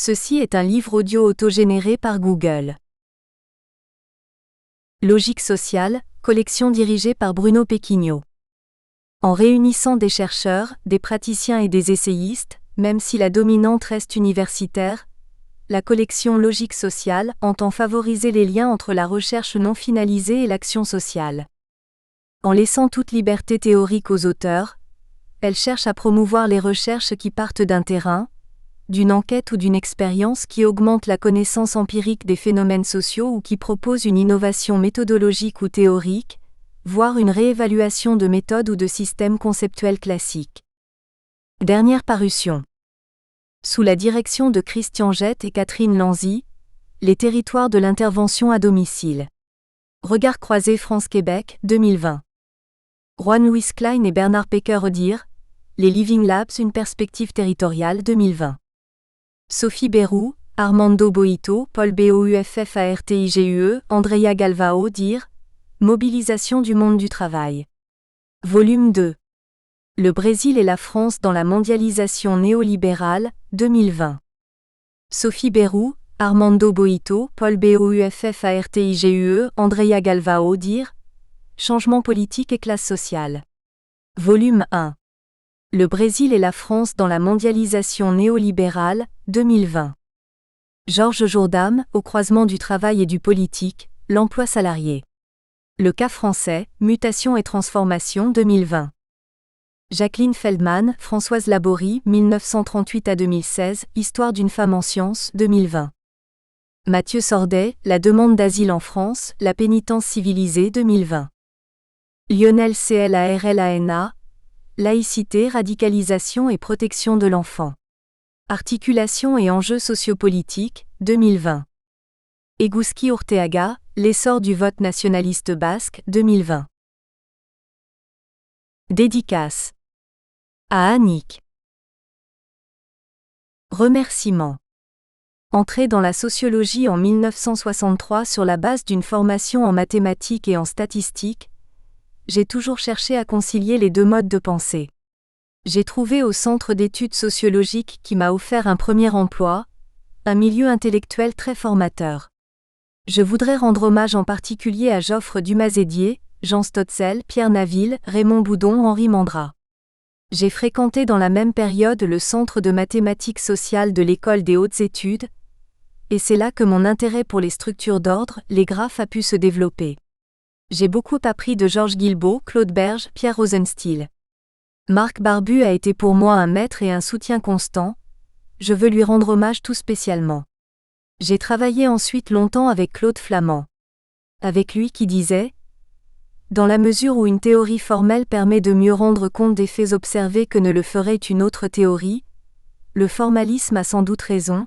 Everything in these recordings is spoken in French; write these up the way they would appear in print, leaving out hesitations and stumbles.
Ceci est un livre audio autogénéré par Google. Logique sociale, collection dirigée par Bruno Pequignot. En réunissant des chercheurs, des praticiens et des essayistes, même si la dominante reste universitaire, la collection Logique sociale entend favoriser les liens entre la recherche non finalisée et l'action sociale. En laissant toute liberté théorique aux auteurs, elle cherche à promouvoir les recherches qui partent d'un terrain, d'une enquête ou d'une expérience qui augmente la connaissance empirique des phénomènes sociaux ou qui propose une innovation méthodologique ou théorique, voire une réévaluation de méthodes ou de systèmes conceptuels classiques. Dernière parution. Sous la direction de Christian Jette et Catherine Lanzy, Les territoires de l'intervention à domicile. Regard croisé France-Québec, 2020. Juan Luis Klein et Bernard Pecker-Odir, Les Living Labs, une perspective territoriale, 2020. Sophie Bérou, Armando Boito, Paul Bouffartigue, Andrea Galvao dire Mobilisation du monde du travail. Volume 2. Le Brésil et la France dans la mondialisation néolibérale, 2020. Sophie Bérou, Armando Boito, Paul Bouffartigue, Andrea Galvao dire Changement politique et classe sociale. Volume 1. Le Brésil et la France dans la mondialisation néolibérale, 2020. Georges Jourdam, Au croisement du travail et du politique, l'emploi salarié. Le cas français, Mutation et transformation, 2020. Jacqueline Feldman, Françoise Laborie, 1938 à 2016, Histoire d'une femme en sciences, 2020. Mathieu Sordet, La demande d'asile en France, la pénitence civilisée, 2020. Lionel Clarlana, Laïcité, radicalisation et protection de l'enfant. Articulation et enjeux sociopolitiques, 2020. Eguzki Urteaga, L'essor du vote nationaliste basque, 2020. Dédicace. À Annick. Remerciements. Entrée dans la sociologie en 1963 sur la base d'une formation en mathématiques et en statistiques, j'ai toujours cherché à concilier les deux modes de pensée. J'ai trouvé au Centre d'études sociologiques qui m'a offert un premier emploi, un milieu intellectuel très formateur. Je voudrais rendre hommage en particulier à Geoffre Dumazédier, Jean Stotzel, Pierre Naville, Raymond Boudon, Henri Mandra. J'ai fréquenté dans la même période le Centre de mathématiques sociales de l'École des hautes études, et c'est là que mon intérêt pour les structures d'ordre, les graphes a pu se développer. J'ai beaucoup appris de Georges Guilbault, Claude Berge, Pierre Rosenstiel. Marc Barbu a été pour moi un maître et un soutien constant, je veux lui rendre hommage tout spécialement. J'ai travaillé ensuite longtemps avec Claude Flamand. Avec lui qui disait « Dans la mesure où une théorie formelle permet de mieux rendre compte des faits observés que ne le ferait une autre théorie, le formalisme a sans doute raison,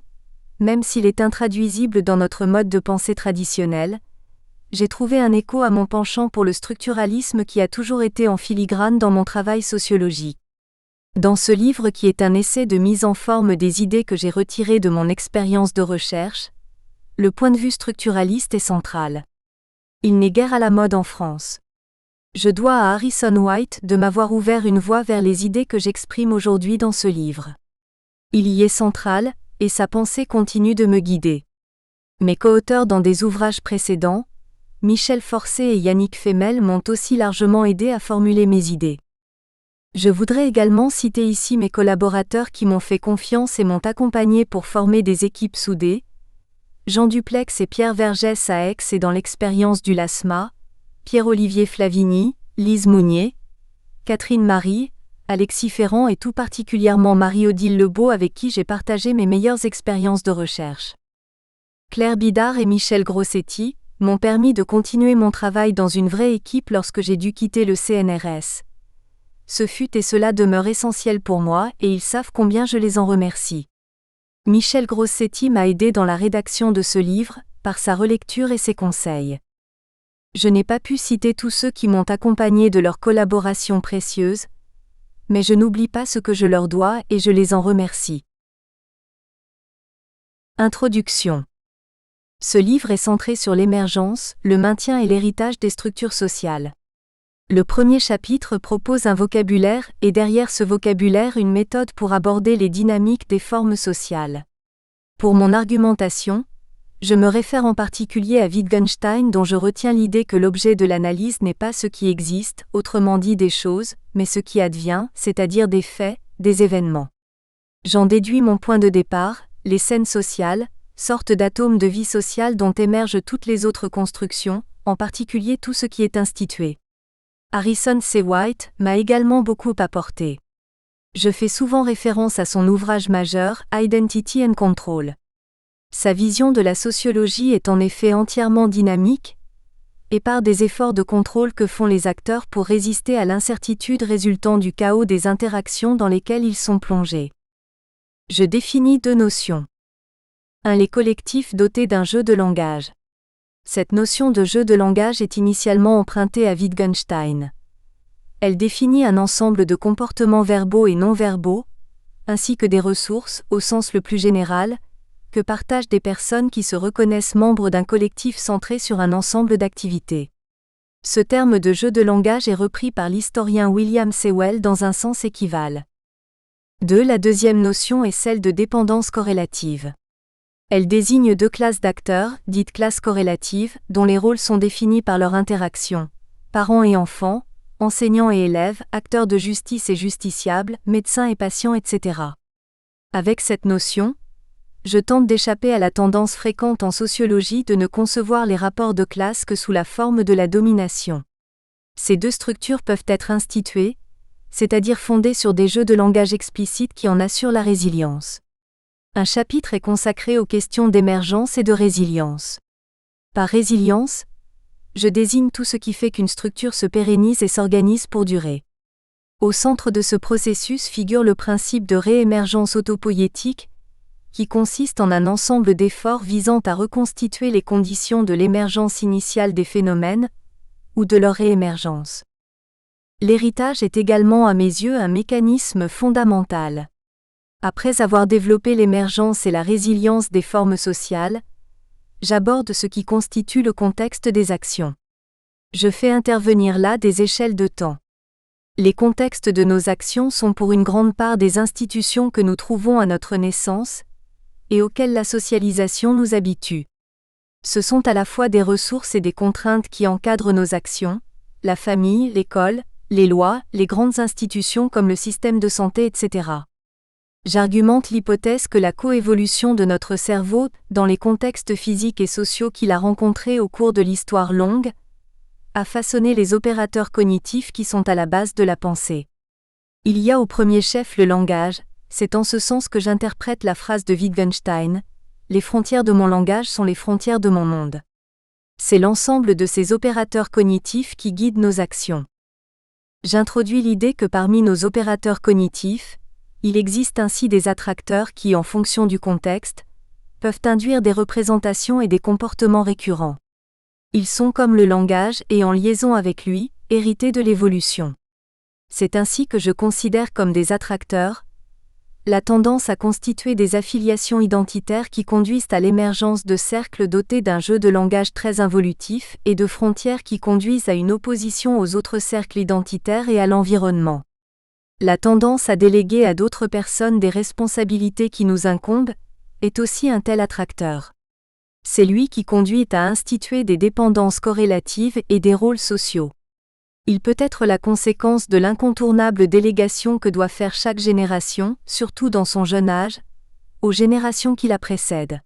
même s'il est intraduisible dans notre mode de pensée traditionnel. J'ai trouvé un écho à mon penchant pour le structuralisme qui a toujours été en filigrane dans mon travail sociologique. Dans ce livre qui est un essai de mise en forme des idées que j'ai retirées de mon expérience de recherche, le point de vue structuraliste est central. Il n'est guère à la mode en France. Je dois à Harrison White de m'avoir ouvert une voie vers les idées que j'exprime aujourd'hui dans ce livre. Il y est central, et sa pensée continue de me guider. Mes co-auteurs dans des ouvrages précédents, Michel Forcé et Yannick Femel m'ont aussi largement aidé à formuler mes idées. Je voudrais également citer ici mes collaborateurs qui m'ont fait confiance et m'ont accompagné pour former des équipes soudées, Jean Duplex et Pierre Vergès à Aix et dans l'expérience du LASMA, Pierre-Olivier Flavigny, Lise Mounier, Catherine Marie, Alexis Ferrand et tout particulièrement Marie-Odile Lebeau avec qui j'ai partagé mes meilleures expériences de recherche. Claire Bidard et Michel Grossetti m'ont permis de continuer mon travail dans une vraie équipe lorsque j'ai dû quitter le CNRS. Ce fut et cela demeure essentiel pour moi et ils savent combien je les en remercie. Michel Grossetti m'a aidé dans la rédaction de ce livre, par sa relecture et ses conseils. Je n'ai pas pu citer tous ceux qui m'ont accompagné de leur collaboration précieuse, mais je n'oublie pas ce que je leur dois et je les en remercie. Introduction. Ce livre est centré sur l'émergence, le maintien et l'héritage des structures sociales. Le premier chapitre propose un vocabulaire et derrière ce vocabulaire une méthode pour aborder les dynamiques des formes sociales. Pour mon argumentation, je me réfère en particulier à Wittgenstein dont je retiens l'idée que l'objet de l'analyse n'est pas ce qui existe, autrement dit des choses, mais ce qui advient, c'est-à-dire des faits, des événements. J'en déduis mon point de départ, les scènes sociales, sortes d'atomes de vie sociale dont émergent toutes les autres constructions, en particulier tout ce qui est institué. Harrison C. White m'a également beaucoup apporté. Je fais souvent référence à son ouvrage majeur, Identity and Control. Sa vision de la sociologie est en effet entièrement dynamique, et par des efforts de contrôle que font les acteurs pour résister à l'incertitude résultant du chaos des interactions dans lesquelles ils sont plongés. Je définis 2 notions. 1. Les collectifs dotés d'un jeu de langage. Cette notion de jeu de langage est initialement empruntée à Wittgenstein. Elle définit un ensemble de comportements verbaux et non verbaux, ainsi que des ressources, au sens le plus général, que partagent des personnes qui se reconnaissent membres d'un collectif centré sur un ensemble d'activités. Ce terme de jeu de langage est repris par l'historien William Sewell dans un sens équivalent. 2. La deuxième notion est celle de dépendance corrélative. Elle désigne 2 classes d'acteurs, dites classes corrélatives, dont les rôles sont définis par leur interaction. Parents et enfants, enseignants et élèves, acteurs de justice et justiciables, médecins et patients, etc. Avec cette notion, je tente d'échapper à la tendance fréquente en sociologie de ne concevoir les rapports de classe que sous la forme de la domination. Ces 2 structures peuvent être instituées, c'est-à-dire fondées sur des jeux de langage explicites qui en assurent la résilience. Un chapitre est consacré aux questions d'émergence et de résilience. Par résilience, je désigne tout ce qui fait qu'une structure se pérennise et s'organise pour durer. Au centre de ce processus figure le principe de réémergence autopoïétique, qui consiste en un ensemble d'efforts visant à reconstituer les conditions de l'émergence initiale des phénomènes, ou de leur réémergence. L'héritage est également à mes yeux un mécanisme fondamental. Après avoir développé l'émergence et la résilience des formes sociales, j'aborde ce qui constitue le contexte des actions. Je fais intervenir là des échelles de temps. Les contextes de nos actions sont pour une grande part des institutions que nous trouvons à notre naissance, et auxquelles la socialisation nous habitue. Ce sont à la fois des ressources et des contraintes qui encadrent nos actions, la famille, l'école, les lois, les grandes institutions comme le système de santé, etc. J'argumente l'hypothèse que la coévolution de notre cerveau, dans les contextes physiques et sociaux qu'il a rencontrés au cours de l'histoire longue, a façonné les opérateurs cognitifs qui sont à la base de la pensée. Il y a au premier chef le langage, c'est en ce sens que j'interprète la phrase de Wittgenstein, « Les frontières de mon langage sont les frontières de mon monde ». C'est l'ensemble de ces opérateurs cognitifs qui guident nos actions. J'introduis l'idée que parmi nos opérateurs cognitifs, il existe ainsi des attracteurs qui, en fonction du contexte, peuvent induire des représentations et des comportements récurrents. Ils sont comme le langage et en liaison avec lui, hérités de l'évolution. C'est ainsi que je considère comme des attracteurs la tendance à constituer des affiliations identitaires qui conduisent à l'émergence de cercles dotés d'un jeu de langage très involutif et de frontières qui conduisent à une opposition aux autres cercles identitaires et à l'environnement. La tendance à déléguer à d'autres personnes des responsabilités qui nous incombent est aussi un tel attracteur. C'est lui qui conduit à instituer des dépendances corrélatives et des rôles sociaux. Il peut être la conséquence de l'incontournable délégation que doit faire chaque génération, surtout dans son jeune âge, aux générations qui la précèdent.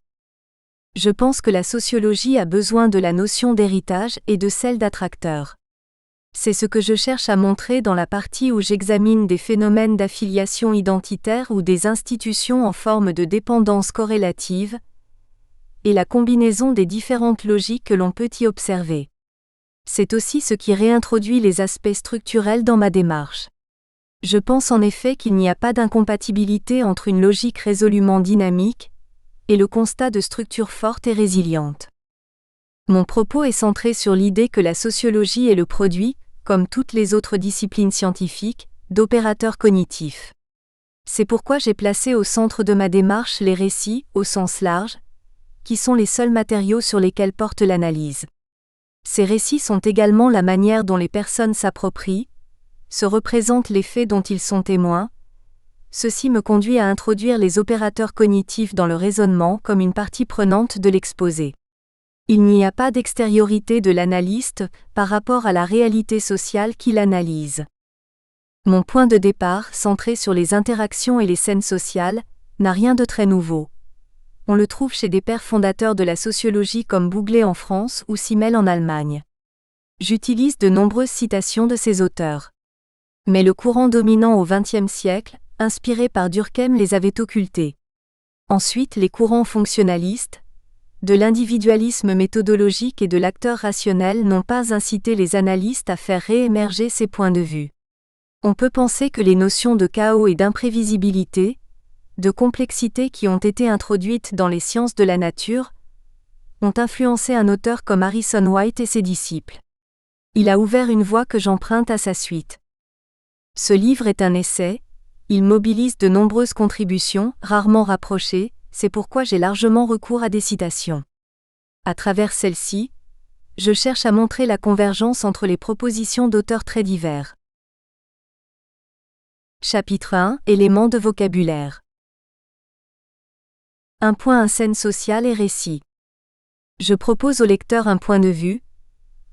Je pense que la sociologie a besoin de la notion d'héritage et de celle d'attracteur. C'est ce que je cherche à montrer dans la partie où j'examine des phénomènes d'affiliation identitaire ou des institutions en forme de dépendance corrélative, et la combinaison des différentes logiques que l'on peut y observer. C'est aussi ce qui réintroduit les aspects structurels dans ma démarche. Je pense en effet qu'il n'y a pas d'incompatibilité entre une logique résolument dynamique et le constat de structures fortes et résilientes. Mon propos est centré sur l'idée que la sociologie est le produit, comme toutes les autres disciplines scientifiques, d'opérateurs cognitifs. C'est pourquoi j'ai placé au centre de ma démarche les récits, au sens large, qui sont les seuls matériaux sur lesquels porte l'analyse. Ces récits sont également la manière dont les personnes s'approprient, se représentent les faits dont ils sont témoins, ceci me conduit à introduire les opérateurs cognitifs dans le raisonnement comme une partie prenante de l'exposé. Il n'y a pas d'extériorité de l'analyste par rapport à la réalité sociale qu'il analyse. Mon point de départ, centré sur les interactions et les scènes sociales, n'a rien de très nouveau. On le trouve chez des pères fondateurs de la sociologie comme Bouglet en France ou Simmel en Allemagne. J'utilise de nombreuses citations de ces auteurs. Mais le courant dominant au XXe siècle, inspiré par Durkheim, les avait occultés. Ensuite, les courants fonctionnalistes, de l'individualisme méthodologique et de l'acteur rationnel n'ont pas incité les analystes à faire réémerger ces points de vue. On peut penser que les notions de chaos et d'imprévisibilité, de complexité qui ont été introduites dans les sciences de la nature, ont influencé un auteur comme Harrison White et ses disciples. Il a ouvert une voie que j'emprunte à sa suite. Ce livre est un essai, il mobilise de nombreuses contributions, rarement rapprochées, c'est pourquoi j'ai largement recours à des citations. À travers celles-ci, je cherche à montrer la convergence entre les propositions d'auteurs très divers. Chapitre 1 – Éléments de vocabulaire. 1. Scène sociale et récit. Je propose au lecteur un point de vue.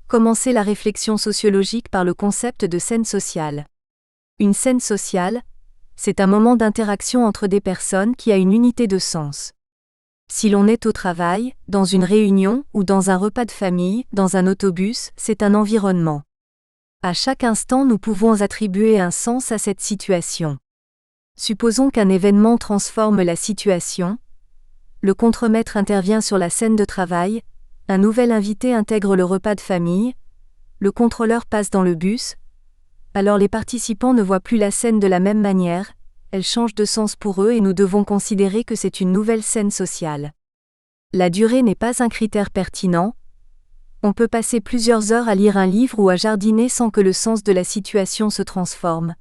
Commencer la réflexion sociologique par le concept de scène sociale. Une scène sociale, c'est un moment d'interaction entre des personnes qui a une unité de sens. Si l'on est au travail, dans une réunion ou dans un repas de famille, dans un autobus, c'est un environnement. À chaque instant, nous pouvons attribuer un sens à cette situation. Supposons qu'un événement transforme la situation. Le contremaître intervient sur la scène de travail, un nouvel invité intègre le repas de famille, le contrôleur passe dans le bus. Alors les participants ne voient plus la scène de la même manière, elle change de sens pour eux et nous devons considérer que c'est une nouvelle scène sociale. La durée n'est pas un critère pertinent. On peut passer plusieurs heures à lire un livre ou à jardiner sans que le sens de la situation se transforme.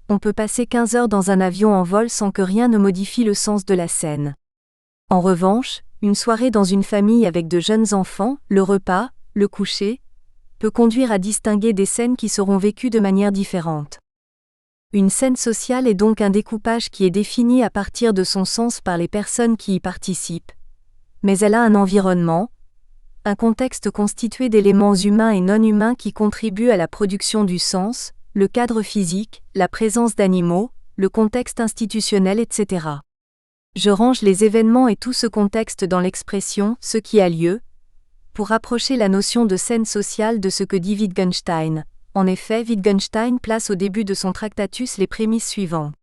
On peut passer 15 heures dans un avion en vol sans que rien ne modifie le sens de la scène. En revanche, une soirée dans une famille avec de jeunes enfants, le repas, le coucher, peut conduire à distinguer des scènes qui seront vécues de manière différente. Une scène sociale est donc un découpage qui est défini à partir de son sens par les personnes qui y participent. Mais elle a un environnement, un contexte constitué d'éléments humains et non humains qui contribuent à la production du sens, le cadre physique, la présence d'animaux, le contexte institutionnel, etc. Je range les événements et tout ce contexte dans l'expression « ce qui a lieu », pour rapprocher la notion de scène sociale de ce que dit Wittgenstein. En effet, Wittgenstein place au début de son Tractatus les prémices suivantes.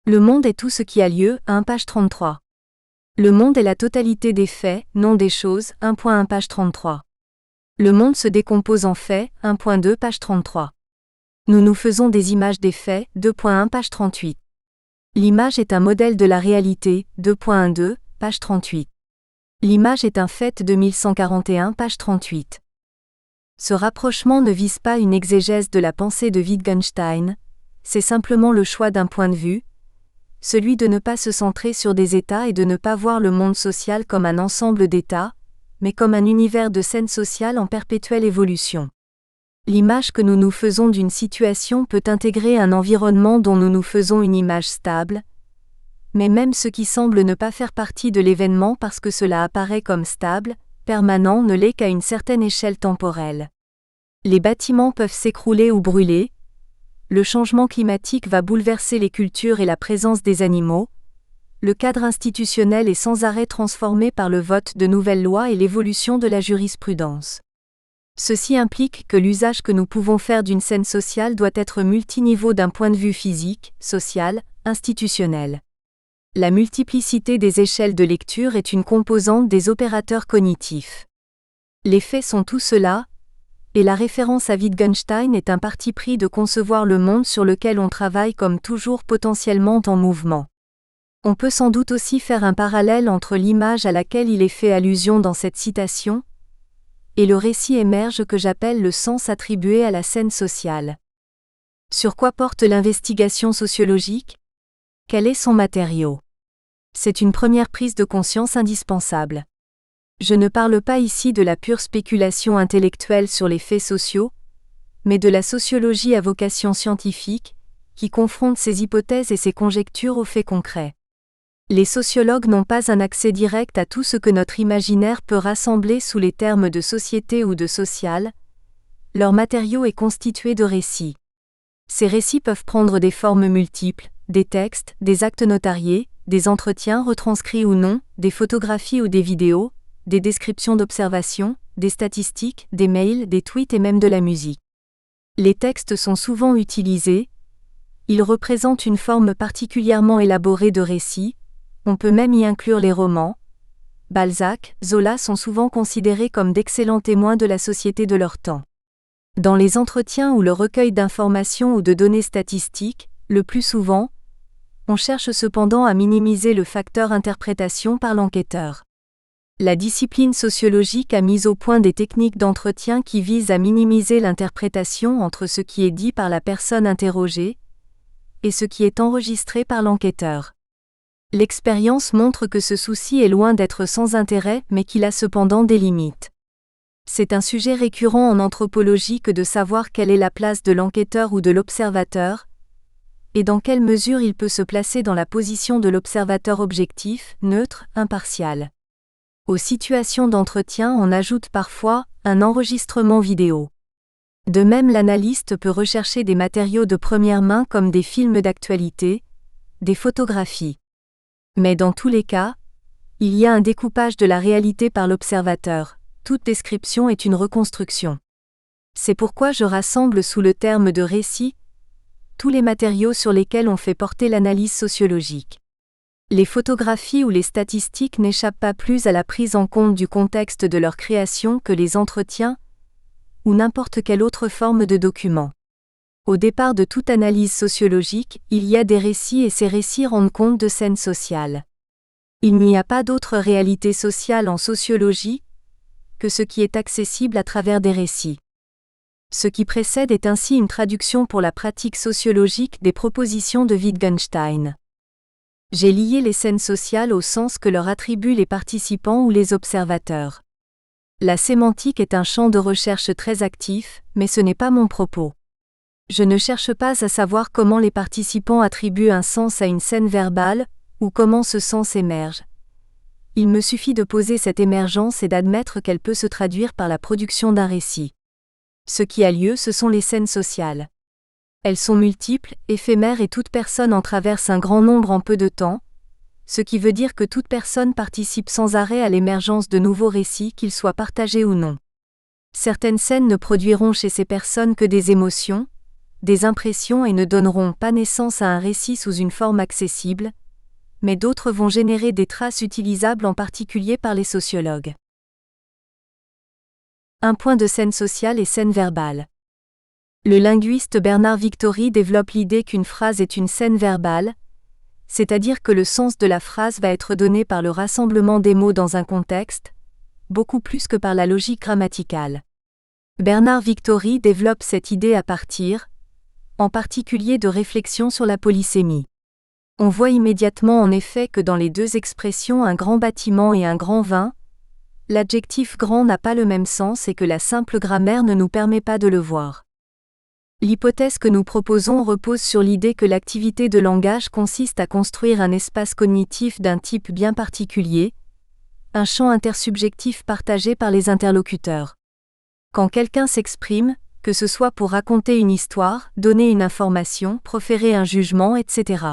Le monde est tout ce qui a lieu, 1 page 33. Le monde est la totalité des faits, non des choses, 1.1 page 33. Le monde se décompose en faits, 1.2 page 33. Nous nous faisons des images des faits, 2.1 page 38. L'image est un modèle de la réalité, 2.12, page 38. L'image est un fait de 1141, page 38. Ce rapprochement ne vise pas une exégèse de la pensée de Wittgenstein, c'est simplement le choix d'un point de vue, celui de ne pas se centrer sur des états et de ne pas voir le monde social comme un ensemble d'états, mais comme un univers de scènes sociales en perpétuelle évolution. L'image que nous nous faisons d'une situation peut intégrer un environnement dont nous nous faisons une image stable, mais même ce qui semble ne pas faire partie de l'événement parce que cela apparaît comme stable, permanent ne l'est qu'à une certaine échelle temporelle. Les bâtiments peuvent s'écrouler ou brûler, le changement climatique va bouleverser les cultures et la présence des animaux, le cadre institutionnel est sans arrêt transformé par le vote de nouvelles lois et l'évolution de la jurisprudence. Ceci implique que l'usage que nous pouvons faire d'une scène sociale doit être multiniveau d'un point de vue physique, social, institutionnel. La multiplicité des échelles de lecture est une composante des opérateurs cognitifs. Les faits sont tout cela, et la référence à Wittgenstein est un parti pris de concevoir le monde sur lequel on travaille comme toujours potentiellement en mouvement. On peut sans doute aussi faire un parallèle entre l'image à laquelle il est fait allusion dans cette citation, et le récit émerge que j'appelle le sens attribué à la scène sociale. Sur quoi porte l'investigation sociologique ? Quel est son matériau ? C'est une première prise de conscience indispensable. Je ne parle pas ici de la pure spéculation intellectuelle sur les faits sociaux, mais de la sociologie à vocation scientifique, qui confronte ses hypothèses et ses conjectures aux faits concrets. Les sociologues n'ont pas un accès direct à tout ce que notre imaginaire peut rassembler sous les termes de société ou de social. Leur matériau est constitué de récits. Ces récits peuvent prendre des formes multiples, des textes, des actes notariés, des entretiens retranscrits ou non, des photographies ou des vidéos, des descriptions d'observations, des statistiques, des mails, des tweets et même de la musique. Les textes sont souvent utilisés. Ils représentent une forme particulièrement élaborée de récit. On peut même y inclure les romans. Balzac, Zola sont souvent considérés comme d'excellents témoins de la société de leur temps. Dans les entretiens ou le recueil d'informations ou de données statistiques, le plus souvent, on cherche cependant à minimiser le facteur interprétation par l'enquêteur. La discipline sociologique a mis au point des techniques d'entretien qui visent à minimiser l'interprétation entre ce qui est dit par la personne interrogée et ce qui est enregistré par l'enquêteur. L'expérience montre que ce souci est loin d'être sans intérêt, mais qu'il a cependant des limites. C'est un sujet récurrent en anthropologie que de savoir quelle est la place de l'enquêteur ou de l'observateur, et dans quelle mesure il peut se placer dans la position de l'observateur objectif, neutre, impartial. Aux situations d'entretien, on ajoute parfois un enregistrement vidéo. De même, l'analyste peut rechercher des matériaux de première main comme des films d'actualité, des photographies. Mais dans tous les cas, il y a un découpage de la réalité par l'observateur. Toute description est une reconstruction. C'est pourquoi je rassemble sous le terme de récit tous les matériaux sur lesquels on fait porter l'analyse sociologique. Les photographies ou les statistiques n'échappent pas plus à la prise en compte du contexte de leur création que les entretiens ou n'importe quelle autre forme de document. Au départ de toute analyse sociologique, il y a des récits et ces récits rendent compte de scènes sociales. Il n'y a pas d'autre réalité sociale en sociologie que ce qui est accessible à travers des récits. Ce qui précède est ainsi une traduction pour la pratique sociologique des propositions de Wittgenstein. J'ai lié les scènes sociales au sens que leur attribuent les participants ou les observateurs. La sémantique est un champ de recherche très actif, mais ce n'est pas mon propos. Je ne cherche pas à savoir comment les participants attribuent un sens à une scène verbale, ou comment ce sens émerge. Il me suffit de poser cette émergence et d'admettre qu'elle peut se traduire par la production d'un récit. Ce qui a lieu, ce sont les scènes sociales. Elles sont multiples, éphémères et toute personne en traverse un grand nombre en peu de temps, ce qui veut dire que toute personne participe sans arrêt à l'émergence de nouveaux récits, qu'ils soient partagés ou non. Certaines scènes ne produiront chez ces personnes que des émotions, des impressions et ne donneront pas naissance à un récit sous une forme accessible, mais d'autres vont générer des traces utilisables en particulier par les sociologues. Un point de scène sociale et scène verbale. Le linguiste Bernard Victory développe l'idée qu'une phrase est une scène verbale, c'est-à-dire que le sens de la phrase va être donné par le rassemblement des mots dans un contexte, beaucoup plus que par la logique grammaticale. Bernard Victory développe cette idée à partir, en particulier de réflexions sur la polysémie. On voit immédiatement en effet que dans les deux expressions un grand bâtiment et un grand vin, l'adjectif grand n'a pas le même sens et que la simple grammaire ne nous permet pas de le voir. L'hypothèse que nous proposons repose sur l'idée que l'activité de langage consiste à construire un espace cognitif d'un type bien particulier, un champ intersubjectif partagé par les interlocuteurs. Quand quelqu'un s'exprime, que ce soit pour raconter une histoire, donner une information, proférer un jugement, etc.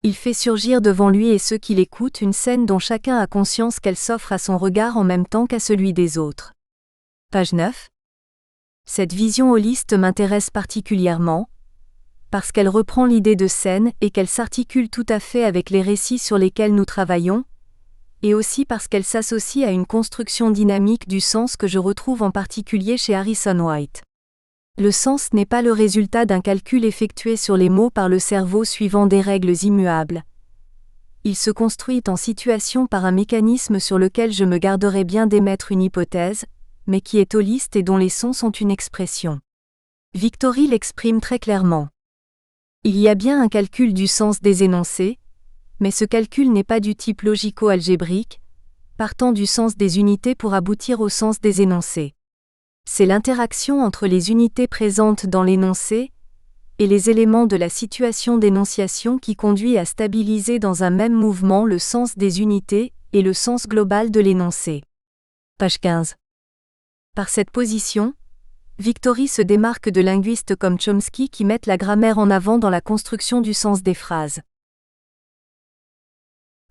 Il fait surgir devant lui et ceux qui l'écoutent une scène dont chacun a conscience qu'elle s'offre à son regard en même temps qu'à celui des autres. Page 9. Cette vision holiste m'intéresse particulièrement, parce qu'elle reprend l'idée de scène et qu'elle s'articule tout à fait avec les récits sur lesquels nous travaillons, et aussi parce qu'elle s'associe à une construction dynamique du sens que je retrouve en particulier chez Harrison White. Le sens n'est pas le résultat d'un calcul effectué sur les mots par le cerveau suivant des règles immuables. Il se construit en situation par un mécanisme sur lequel je me garderai bien d'émettre une hypothèse, mais qui est holiste et dont les sons sont une expression. Victory l'exprime très clairement. Il y a bien un calcul du sens des énoncés, mais ce calcul n'est pas du type logico-algébrique, partant du sens des unités pour aboutir au sens des énoncés. C'est l'interaction entre les unités présentes dans l'énoncé et les éléments de la situation d'énonciation qui conduit à stabiliser dans un même mouvement le sens des unités et le sens global de l'énoncé. Page 15. Par cette position, Victory se démarque de linguistes comme Chomsky qui mettent la grammaire en avant dans la construction du sens des phrases.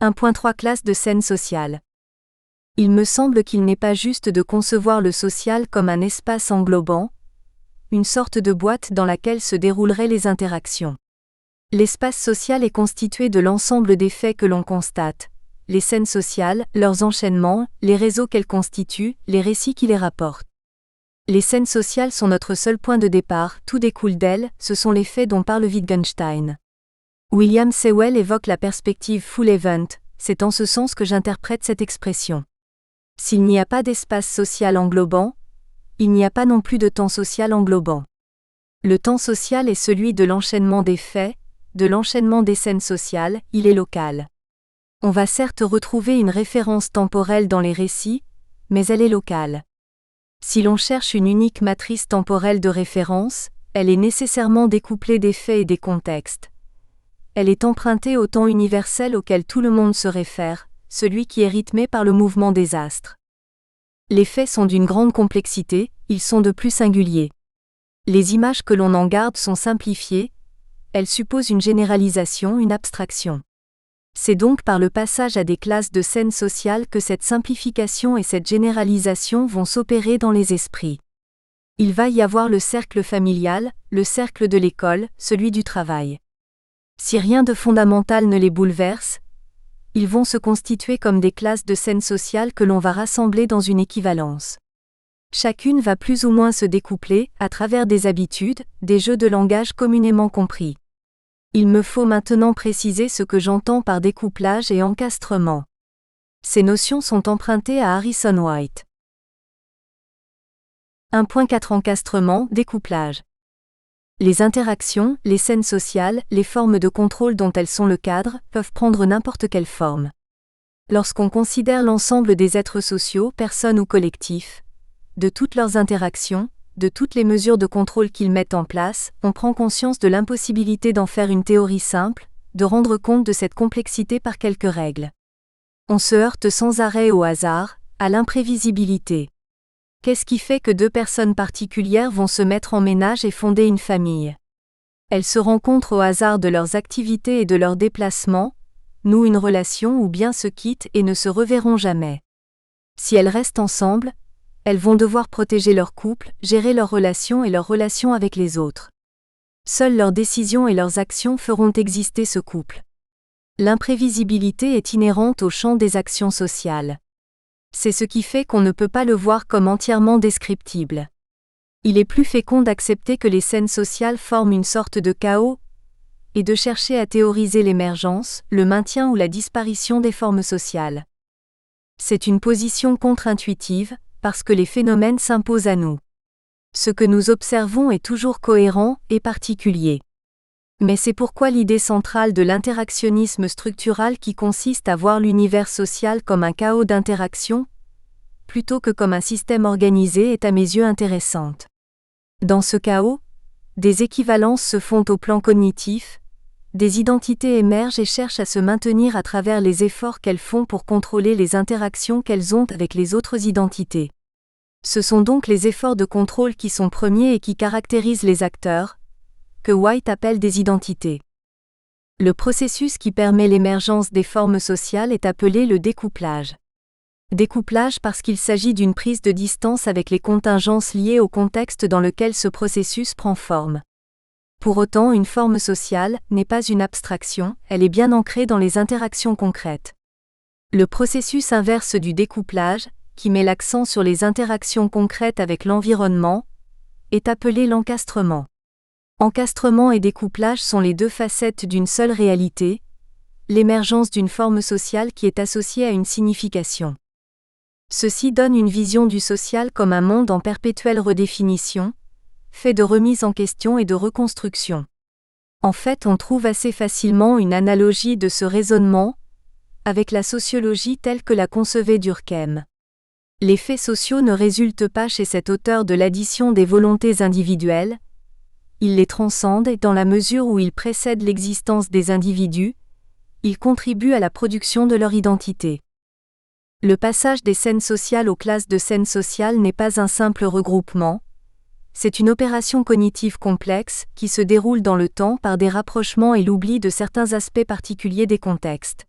1.3 Classe de scène sociale. Il me semble qu'il n'est pas juste de concevoir le social comme un espace englobant, une sorte de boîte dans laquelle se dérouleraient les interactions. L'espace social est constitué de l'ensemble des faits que l'on constate, les scènes sociales, leurs enchaînements, les réseaux qu'elles constituent, les récits qui les rapportent. Les scènes sociales sont notre seul point de départ, tout découle d'elles, ce sont les faits dont parle Wittgenstein. William Sewell évoque la perspective full event, c'est en ce sens que j'interprète cette expression. S'il n'y a pas d'espace social englobant, il n'y a pas non plus de temps social englobant. Le temps social est celui de l'enchaînement des faits, de l'enchaînement des scènes sociales, il est local. On va certes retrouver une référence temporelle dans les récits, mais elle est locale. Si l'on cherche une unique matrice temporelle de référence, elle est nécessairement découplée des faits et des contextes. Elle est empruntée au temps universel auquel tout le monde se réfère, celui qui est rythmé par le mouvement des astres. Les faits sont d'une grande complexité, ils sont de plus singuliers. Les images que l'on en garde sont simplifiées, elles supposent une généralisation, une abstraction. C'est donc par le passage à des classes de scènes sociales que cette simplification et cette généralisation vont s'opérer dans les esprits. Il va y avoir le cercle familial, le cercle de l'école, celui du travail. Si rien de fondamental ne les bouleverse, ils vont se constituer comme des classes de scènes sociales que l'on va rassembler dans une équivalence. Chacune va plus ou moins se découpler, à travers des habitudes, des jeux de langage communément compris. Il me faut maintenant préciser ce que j'entends par découplage et encastrement. Ces notions sont empruntées à Harrison White. 1.4 Encastrement, découplage. Les interactions, les scènes sociales, les formes de contrôle dont elles sont le cadre, peuvent prendre n'importe quelle forme. Lorsqu'on considère l'ensemble des êtres sociaux, personnes ou collectifs, de toutes leurs interactions, de toutes les mesures de contrôle qu'ils mettent en place, on prend conscience de l'impossibilité d'en faire une théorie simple, de rendre compte de cette complexité par quelques règles. On se heurte sans arrêt au hasard, à l'imprévisibilité. Qu'est-ce qui fait que deux personnes particulières vont se mettre en ménage et fonder une famille? Elles se rencontrent au hasard de leurs activités et de leurs déplacements, nouent une relation ou bien se quittent et ne se reverront jamais. Si elles restent ensemble, elles vont devoir protéger leur couple, gérer leurs relations et leurs relations avec les autres. Seules leurs décisions et leurs actions feront exister ce couple. L'imprévisibilité est inhérente au champ des actions sociales. C'est ce qui fait qu'on ne peut pas le voir comme entièrement descriptible. Il est plus fécond d'accepter que les scènes sociales forment une sorte de chaos, et de chercher à théoriser l'émergence, le maintien ou la disparition des formes sociales. C'est une position contre-intuitive, parce que les phénomènes s'imposent à nous. Ce que nous observons est toujours cohérent et particulier. Mais c'est pourquoi l'idée centrale de l'interactionnisme structural qui consiste à voir l'univers social comme un chaos d'interactions, plutôt que comme un système organisé est à mes yeux intéressante. Dans ce chaos, des équivalences se font au plan cognitif, des identités émergent et cherchent à se maintenir à travers les efforts qu'elles font pour contrôler les interactions qu'elles ont avec les autres identités. Ce sont donc les efforts de contrôle qui sont premiers et qui caractérisent les acteurs, que White appelle des identités. Le processus qui permet l'émergence des formes sociales est appelé le découplage. Découplage parce qu'il s'agit d'une prise de distance avec les contingences liées au contexte dans lequel ce processus prend forme. Pour autant, une forme sociale n'est pas une abstraction, elle est bien ancrée dans les interactions concrètes. Le processus inverse du découplage, qui met l'accent sur les interactions concrètes avec l'environnement, est appelé l'encastrement. Encastrement et découplage sont les deux facettes d'une seule réalité, l'émergence d'une forme sociale qui est associée à une signification. Ceci donne une vision du social comme un monde en perpétuelle redéfinition, fait de remise en question et de reconstruction. En fait, on trouve assez facilement une analogie de ce raisonnement avec la sociologie telle que la concevait Durkheim. Les faits sociaux ne résultent pas chez cet auteur de l'addition des volontés individuelles, il les transcende et dans la mesure où il précède l'existence des individus, il contribue à la production de leur identité. Le passage des scènes sociales aux classes de scènes sociales n'est pas un simple regroupement, c'est une opération cognitive complexe qui se déroule dans le temps par des rapprochements et l'oubli de certains aspects particuliers des contextes.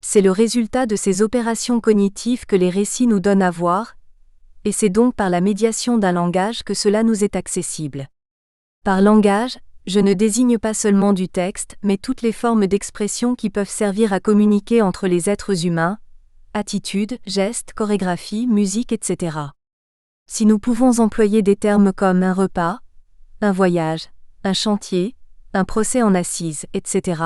C'est le résultat de ces opérations cognitives que les récits nous donnent à voir, et c'est donc par la médiation d'un langage que cela nous est accessible. Par langage, je ne désigne pas seulement du texte, mais toutes les formes d'expression qui peuvent servir à communiquer entre les êtres humains, attitudes, gestes, chorégraphies, musique, etc. Si nous pouvons employer des termes comme un repas, un voyage, un chantier, un procès en assises, etc.,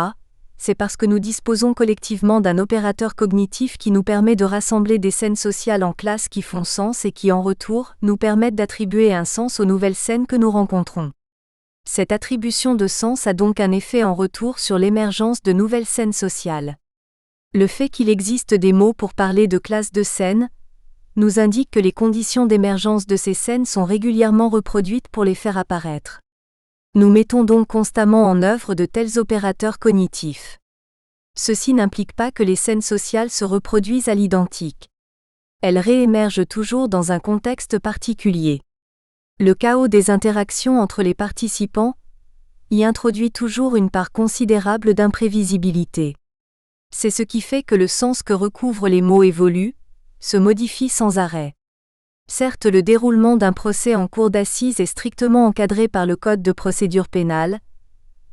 c'est parce que nous disposons collectivement d'un opérateur cognitif qui nous permet de rassembler des scènes sociales en classes qui font sens et qui en retour nous permettent d'attribuer un sens aux nouvelles scènes que nous rencontrons. Cette attribution de sens a donc un effet en retour sur l'émergence de nouvelles scènes sociales. Le fait qu'il existe des mots pour parler de classes de scènes nous indique que les conditions d'émergence de ces scènes sont régulièrement reproduites pour les faire apparaître. Nous mettons donc constamment en œuvre de tels opérateurs cognitifs. Ceci n'implique pas que les scènes sociales se reproduisent à l'identique. Elles réémergent toujours dans un contexte particulier. Le chaos des interactions entre les participants y introduit toujours une part considérable d'imprévisibilité. C'est ce qui fait que le sens que recouvrent les mots évolue, se modifie sans arrêt. Certes, le déroulement d'un procès en cour d'assises est strictement encadré par le Code de procédure pénale,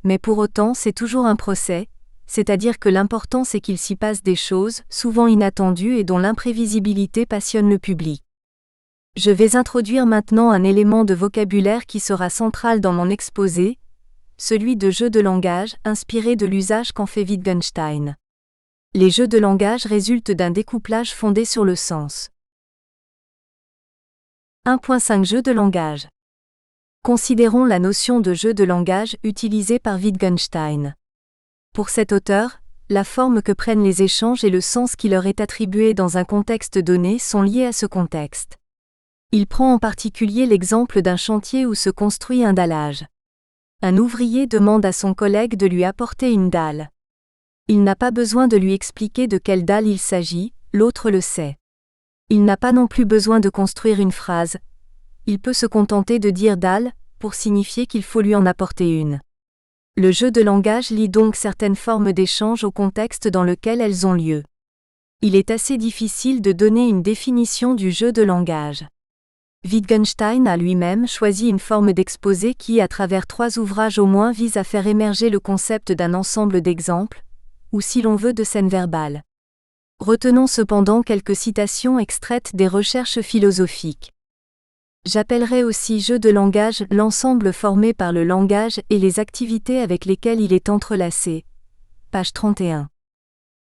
mais pour autant c'est toujours un procès, c'est-à-dire que l'important c'est qu'il s'y passe des choses, souvent inattendues et dont l'imprévisibilité passionne le public. Je vais introduire maintenant un élément de vocabulaire qui sera central dans mon exposé, celui de jeux de langage inspiré de l'usage qu'en fait Wittgenstein. Les jeux de langage résultent d'un découplage fondé sur le sens. 1.5 Jeux de langage. Considérons la notion de jeu de langage utilisée par Wittgenstein. Pour cet auteur, la forme que prennent les échanges et le sens qui leur est attribué dans un contexte donné sont liés à ce contexte. Il prend en particulier l'exemple d'un chantier où se construit un dallage. Un ouvrier demande à son collègue de lui apporter une dalle. Il n'a pas besoin de lui expliquer de quelle dalle il s'agit, l'autre le sait. Il n'a pas non plus besoin de construire une phrase. Il peut se contenter de dire dalle, pour signifier qu'il faut lui en apporter une. Le jeu de langage lie donc certaines formes d'échange au contexte dans lequel elles ont lieu. Il est assez difficile de donner une définition du jeu de langage. Wittgenstein a lui-même choisi une forme d'exposé qui, à travers 3 ouvrages au moins, vise à faire émerger le concept d'un ensemble d'exemples, ou si l'on veut de scènes verbales. Retenons cependant quelques citations extraites des recherches philosophiques. J'appellerai aussi jeu de langage l'ensemble formé par le langage et les activités avec lesquelles il est entrelacé. Page 31.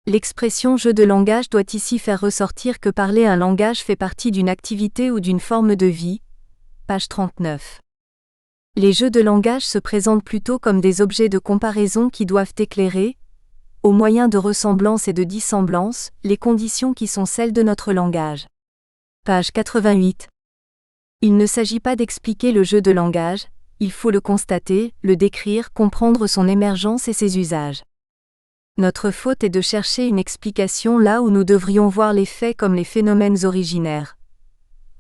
L'expression jeu de langage doit ici faire ressortir que parler un langage fait partie d'une activité ou d'une forme de vie. Page 39. Les jeux de langage se présentent plutôt comme des objets de comparaison qui doivent éclairer, au moyen de ressemblance et de dissemblance, les conditions qui sont celles de notre langage. Page 88. Il ne s'agit pas d'expliquer le jeu de langage, il faut le constater, le décrire, comprendre son émergence et ses usages. Notre faute est de chercher une explication là où nous devrions voir les faits comme les phénomènes originaires.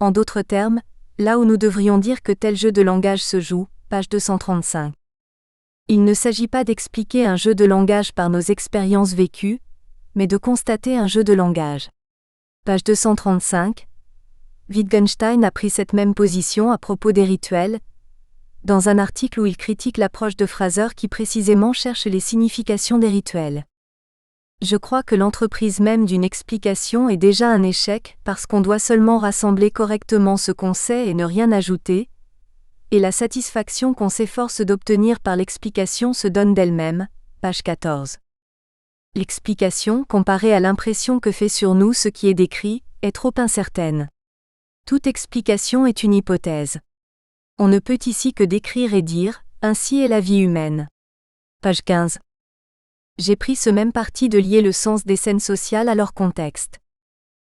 En d'autres termes, là où nous devrions dire que tel jeu de langage se joue, page 235. Il ne s'agit pas d'expliquer un jeu de langage par nos expériences vécues, mais de constater un jeu de langage. Page 235. Wittgenstein a pris cette même position à propos des rituels, dans un article où il critique l'approche de Fraser qui précisément cherche les significations des rituels. Je crois que l'entreprise même d'une explication est déjà un échec parce qu'on doit seulement rassembler correctement ce qu'on sait et ne rien ajouter, et la satisfaction qu'on s'efforce d'obtenir par l'explication se donne d'elle-même, page 14. L'explication, comparée à l'impression que fait sur nous ce qui est décrit, est trop incertaine. Toute explication est une hypothèse. On ne peut ici que décrire et dire, ainsi est la vie humaine. Page 15. J'ai pris ce même parti de lier le sens des scènes sociales à leur contexte.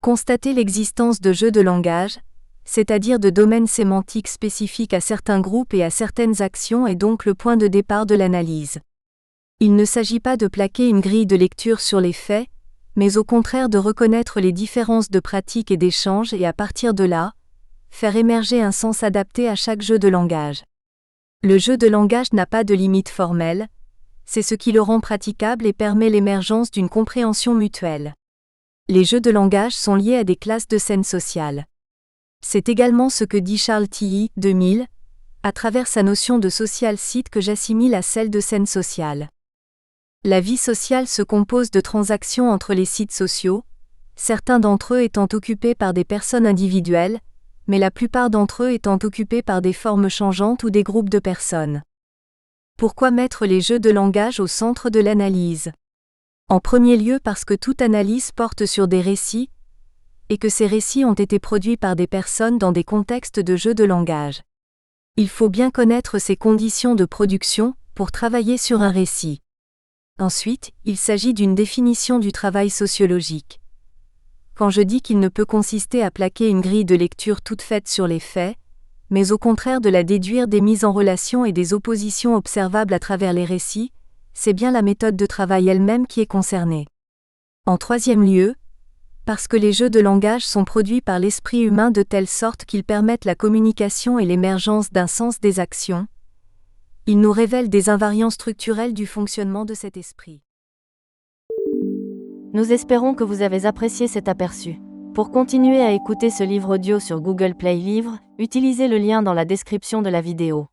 Constater l'existence de jeux de langage, c'est-à-dire de domaines sémantiques spécifiques à certains groupes et à certaines actions est donc le point de départ de l'analyse. Il ne s'agit pas de plaquer une grille de lecture sur les faits, mais au contraire de reconnaître les différences de pratique et d'échange et à partir de là, faire émerger un sens adapté à chaque jeu de langage. Le jeu de langage n'a pas de limite formelle, c'est ce qui le rend praticable et permet l'émergence d'une compréhension mutuelle. Les jeux de langage sont liés à des classes de scènes sociales. C'est également ce que dit Charles Tilly, 2000, à travers sa notion de social site que j'assimile à celle de scène sociale. La vie sociale se compose de transactions entre les sites sociaux, certains d'entre eux étant occupés par des personnes individuelles, mais la plupart d'entre eux étant occupés par des formes changeantes ou des groupes de personnes. Pourquoi mettre les jeux de langage au centre de l'analyse ? En premier lieu parce que toute analyse porte sur des récits, et que ces récits ont été produits par des personnes dans des contextes de jeux de langage. Il faut bien connaître ces conditions de production pour travailler sur un récit. Ensuite, il s'agit d'une définition du travail sociologique. Quand je dis qu'il ne peut consister à plaquer une grille de lecture toute faite sur les faits, mais au contraire de la déduire des mises en relation et des oppositions observables à travers les récits, c'est bien la méthode de travail elle-même qui est concernée. En troisième lieu, parce que les jeux de langage sont produits par l'esprit humain de telle sorte qu'ils permettent la communication et l'émergence d'un sens des actions, ils nous révèlent des invariants structurels du fonctionnement de cet esprit. Nous espérons que vous avez apprécié cet aperçu. Pour continuer à écouter ce livre audio sur Google Play Livres, utilisez le lien dans la description de la vidéo.